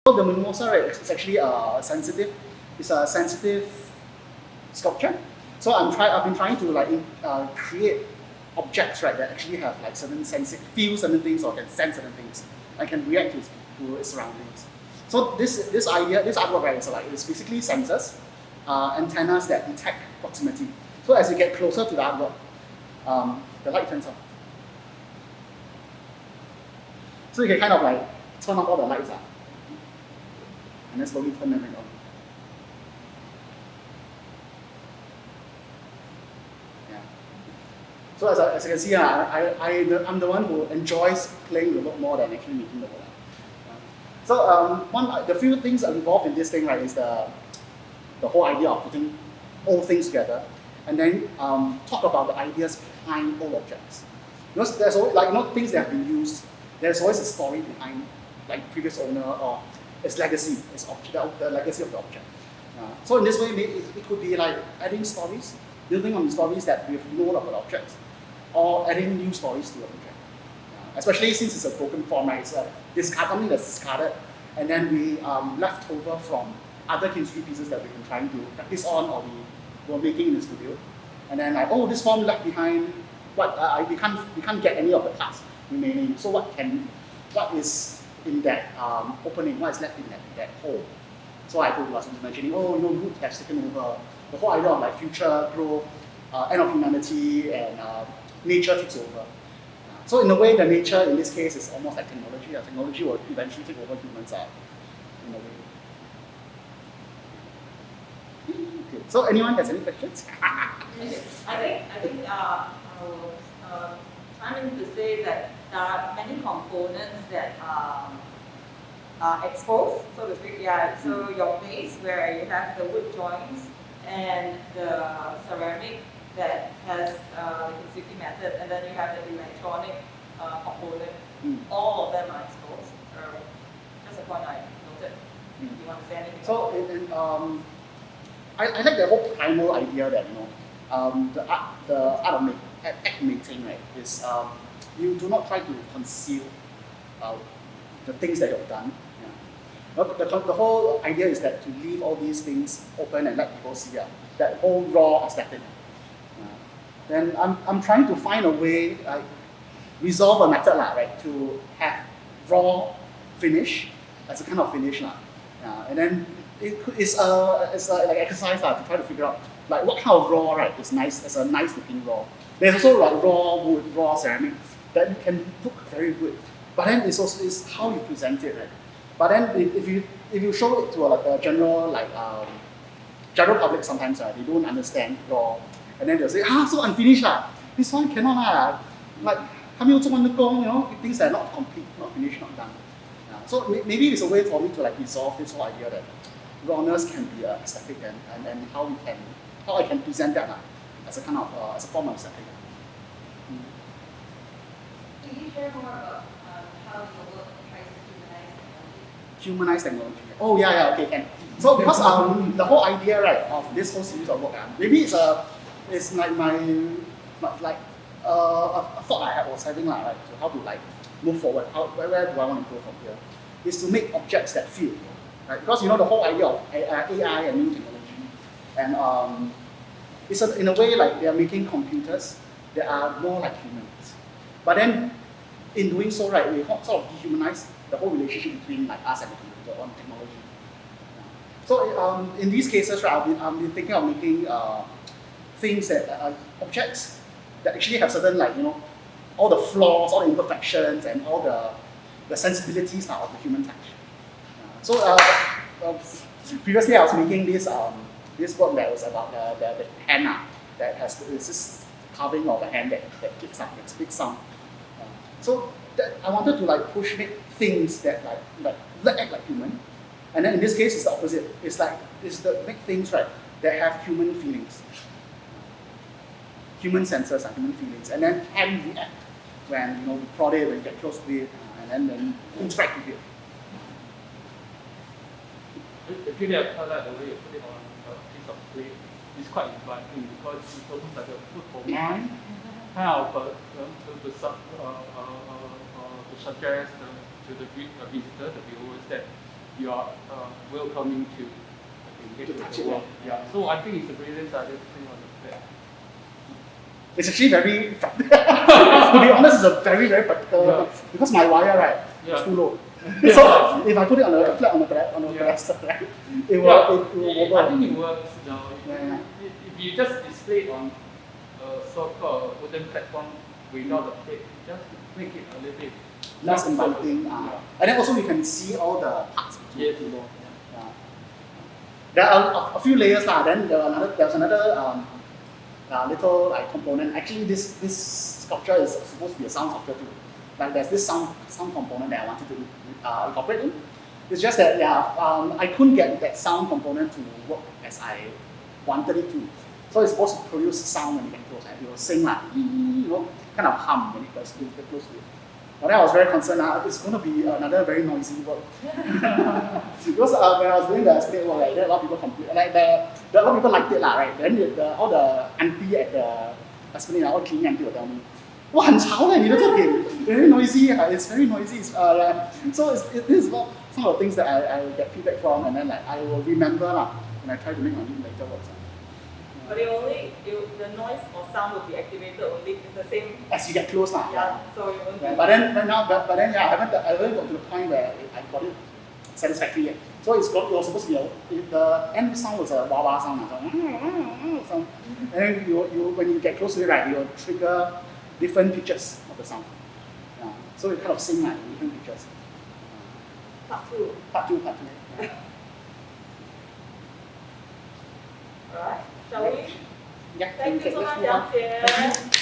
So the Mimosa, right, it's actually it's a sensitive sculpture. So I've been trying to like create objects, right, that actually have like feel certain things or can sense certain things and can react to its surroundings. So this artwork, right, it's basically sensors, antennas that detect proximity. So as you get closer to the artwork, the light turns on. So you can kind of like turn off all the lights, and then slowly turn them on. Yeah. So as you can see, I'm the one who enjoys playing the work more than actually making the work. So the few things involved in this thing, right, is the whole idea of putting all things together, and then talk about the ideas behind all objects. Because there's always, things that have been used. There's always a story behind, like previous owner or its legacy, the legacy of the object. So in this way, it could be like adding stories, building on the stories that we've known about objects, or adding new stories to the object. Especially since it's a broken form, right? It's something that's discarded, and then we left over from other chemistry pieces that we've been trying to practice on or we were making in the studio. And then like, this form left behind, we can't get any of the parts remaining. So what is in that opening? What is left in that hole? So I was imagining, roots have taken over. The whole idea of like future growth, end of humanity, and nature takes over. So in a way, the nature in this case is almost like technology. Technology will eventually take over humans in a way. Okay. So anyone has any questions? I think I was trying to say that there are many components that are exposed, so to speak. Yeah. So your base where you have the wood joints and the ceramic that has the consistency method, and then you have the electronic component. All of them are exposed. Just a point I noted. Do you want to say anything? So I like the whole primal idea that the art of act making, right, is you do not try to conceal the things that you've done. But the whole idea is that to leave all these things open and let people see that whole raw aesthetic. Then I'm trying to find a way, resolve a method, right, to have raw finish as a kind of finish, and then it's like exercise to try to figure out like what kind of raw, right, is nice as a nice looking raw. There's also like raw wood, raw ceramic that can look very good, but then it's also how you present it, right. But then if you show it to a general general public, sometimes they don't understand raw. And then they'll say, so unfinished this one cannot like, 还没有做完的工, things that are not complete, not finished, not done. So maybe it's a way for me to like resolve this whole idea that rawness can be aesthetic and how I can present that as a kind of as a form of aesthetic. Can you share more about how your work tries to humanize technology? Oh yeah, okay, can. So because the whole idea, right, of this whole series of work, maybe it's like a thought I was having, right, to how to like move forward. Where do I want to go from here? Is to make objects that feel, right? Because the whole idea of AI and new technology, and it's in a way like they are making computers that are more like humans. But then, in doing so, right, we sort of dehumanize the whole relationship between like us and the computer or technology. So in these cases, right, I've been thinking of making things that are objects that actually have certain all the flaws, all the imperfections, and all the sensibilities of the human touch. So previously I was making this work that was about the hand that has this carving of a hand that kicks up, makes big sound. So I wanted to make things that act like human. And then in this case, it's the opposite. It's make things, right, that have human feelings, human senses and human feelings, and then can react when we prod it, when you get close to it, and then interact with it. Actually, I quite like the way you put it on a piece of clay. It's quite inviting because it's almost like a food for mind, kind of to suggest to the visitor, the viewers, that you are welcoming to engage with touch the it, world. yeah. Yeah. So I think it's a brilliant idea to think on the play. It's actually very, to be honest, it's a very, very practical, Yeah. because my wire, right, Yeah. is too low. Yeah. So if I put it on a flat on the Yeah. pedestal, right, it will, Yeah, it will I think wobble. it works now. Yeah. If you just display it on a so-called wooden platform without the plate, just make it a little bit Less inviting. Yeah. And then also we can see all the parts Yes. below. Yeah. There are a few layers lah. Then there's another little like component. Actually, this sculpture is supposed to be a sound sculpture too. Like there's this sound component that I wanted to incorporate in. It's just that I couldn't get that sound component to work as I wanted it to. So it's supposed to produce sound when you get close. It will sing like, kind of hum when you get close to it. But then I was very concerned. It's going to be another very noisy work. Because when I was doing the escape work, like, there are a lot of people complain. Like a lot of people liked it, right? Then all the auntie at the Esplanade, all cleaning auntie will tell me, 哇，很吵的，你的作品 very noisy. It's very noisy. So this is some of the things that I will get feedback from, and then like I will remember when I try to make my later works. But the noise or sound will be activated only it's the same. As you get close, Yeah. So you won't. Yeah, but then I haven't got to the point where I got it satisfactory yet. So it was supposed to be the end sound was a wah wah sound. So, and then when you get close to it, right, you will trigger different pitches of the sound. Yeah. So it kind of sing like different pitches. Part two. Part two. Yeah. Alright. Shall we? Yeah. Thank you so let's much, move on. Yang Jie. Thank you.